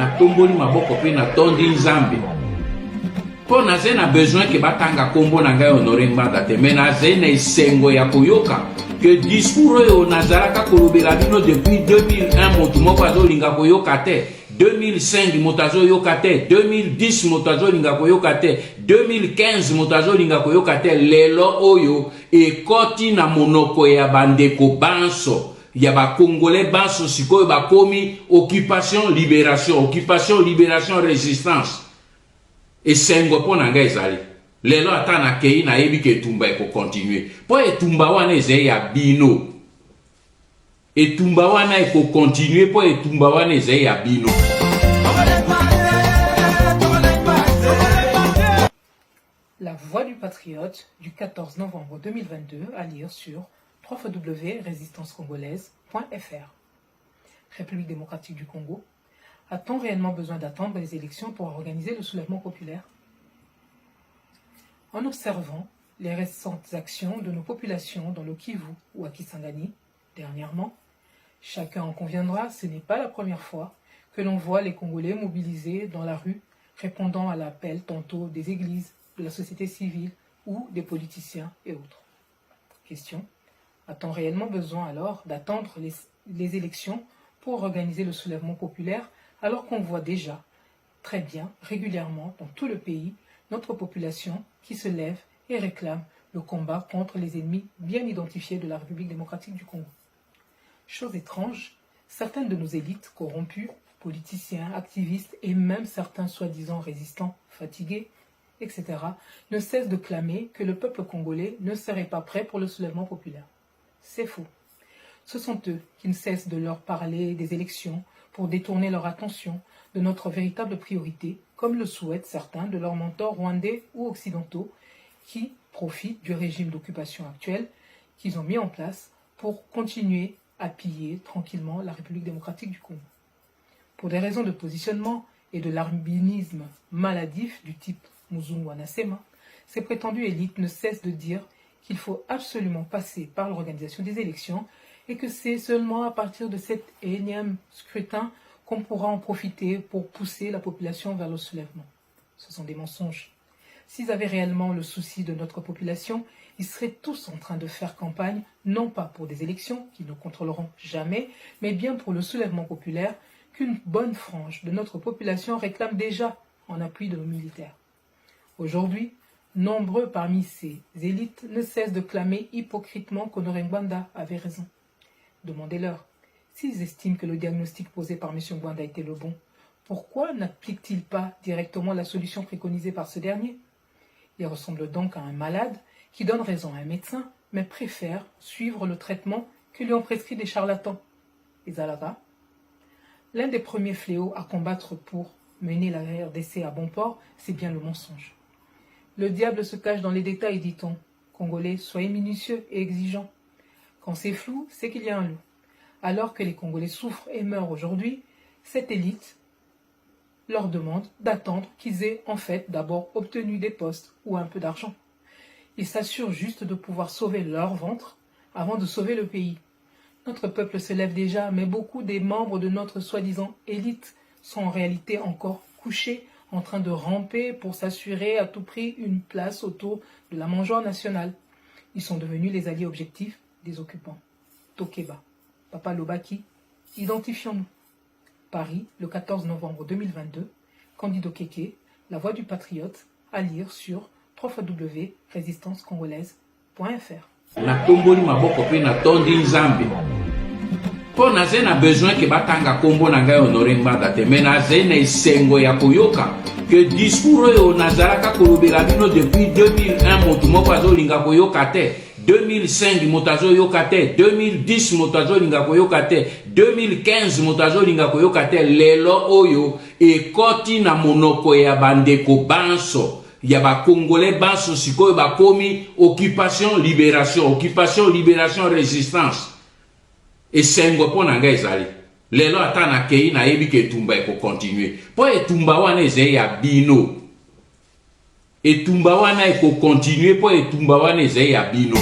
na tomboli maboko pe na tondi nzambe po naze na besoin ke batanga kombo na ngai Honoré Ngbanda te me naze na esengo ya koyoka que discours oyo nazalaka kolobela bino depuis 2001 motu moko azolinga koyoka te 2005 moto azoyoka te 2010 moto azolinga koyoka te 2015 moto azolinga koyoka te lelo oyo ekoti na monoko ya bandeko banso ya ba Congolais banso sikoyo bakomi occupation libération résistance esengo mpo na ngai ezali lelo ata na kei nayebi ke etumba ekokontinue mpo etumba wana ezali ya bino etumba wana ekokontinue mpo etumba wana ezali ya bino. La Voix du Patriote du 14 novembre 2022 à lire sur www.résistancecongolaise.fr. République démocratique du Congo, a-t-on réellement besoin d'attendre les élections pour organiser le soulèvement populaire? En observant les récentes actions de nos populations dans le Kivu ou à Kisangani, dernièrement, chacun en conviendra, ce n'est pas la première fois que l'on voit les Congolais mobilisés dans la rue, répondant à l'appel tantôt des églises, de la société civile ou des politiciens et autres. Question: a-t-on réellement besoin alors d'attendre les élections pour organiser le soulèvement populaire alors qu'on voit déjà très bien, régulièrement, dans tout le pays, notre population qui se lève et réclame le combat contre les ennemis bien identifiés de la République démocratique du Congo? Chose étrange, certaines de nos élites corrompues, politiciens, activistes et même certains soi-disant résistants fatigués, etc., ne cessent de clamer que le peuple congolais ne serait pas prêt pour le soulèvement populaire. C'est faux. Ce sont eux qui ne cessent de leur parler des élections pour détourner leur attention de notre véritable priorité, comme le souhaitent certains de leurs mentors rwandais ou occidentaux qui profitent du régime d'occupation actuel qu'ils ont mis en place pour continuer à piller tranquillement la République démocratique du Congo. Pour des raisons de positionnement et de l'arbinisme maladif du type Muzungu Anasema, ces prétendues élites ne cessent de dire qu'il faut absolument passer par l'organisation des élections et que c'est seulement à partir de cet énième scrutin qu'on pourra en profiter pour pousser la population vers le soulèvement. Ce sont des mensonges. S'ils avaient réellement le souci de notre population, ils seraient tous en train de faire campagne, non pas pour des élections qu'ils ne contrôleront jamais, mais bien pour le soulèvement populaire qu'une bonne frange de notre population réclame déjà en appui de nos militaires. Aujourd'hui, nombreux parmi ces élites ne cessent de clamer hypocritement qu'Honoré Ngbanda avait raison. Demandez-leur, s'ils estiment que le diagnostic posé par M. Ngbanda était le bon, pourquoi n'appliquent-ils pas directement la solution préconisée par ce dernier? Il ressemble donc à un malade qui donne raison à un médecin, mais préfère suivre le traitement que lui ont prescrit des charlatans. Les Alaga. L'un des premiers fléaux à combattre pour mener la RDC à bon port, c'est bien le mensonge. Le diable se cache dans les détails, dit-on. Congolais, soyez minutieux et exigeants. Quand c'est flou, c'est qu'il y a un loup. Alors que les Congolais souffrent et meurent aujourd'hui, cette élite leur demande d'attendre qu'ils aient en fait d'abord obtenu des postes ou un peu d'argent. Ils s'assurent juste de pouvoir sauver leur ventre avant de sauver le pays. Notre peuple se lève déjà, mais beaucoup des membres de notre soi-disant élite sont en réalité encore couchés, en train de ramper pour s'assurer à tout prix une place autour de la mangeoire nationale. Ils sont devenus les alliés objectifs des occupants. Tokeba, Papa Lobaki, identifions-nous. Paris, le 14 novembre 2022, Candido Keke, La Voix du Patriote, à lire sur www.résistancecongolaise.fr. Na tomboli maboko pe na tondi nzambe po naze na besoin ke batanga kombo na ngai Honoré Ngbanda te me naze na esengo ya koyoka que discours oyo nazalaka kolobela bino depuis 2001 motu moko azolinga koyoka te 2005 moto azoyoka te 2010 moto azolinga koyoka te 2015 moto azolinga koyoka te lelo oyo ekoti na monoko ya bandeko banso ya ba Congolais banso sikoyo bakomi occupation libération résistance esengo mpo na ngai ezali lelo ata na kei nayebi ke etumba ekokontinue mpo etumba wana ezali ya bino etumba wana ekokontinue mpo etumba wana ezali ya bino.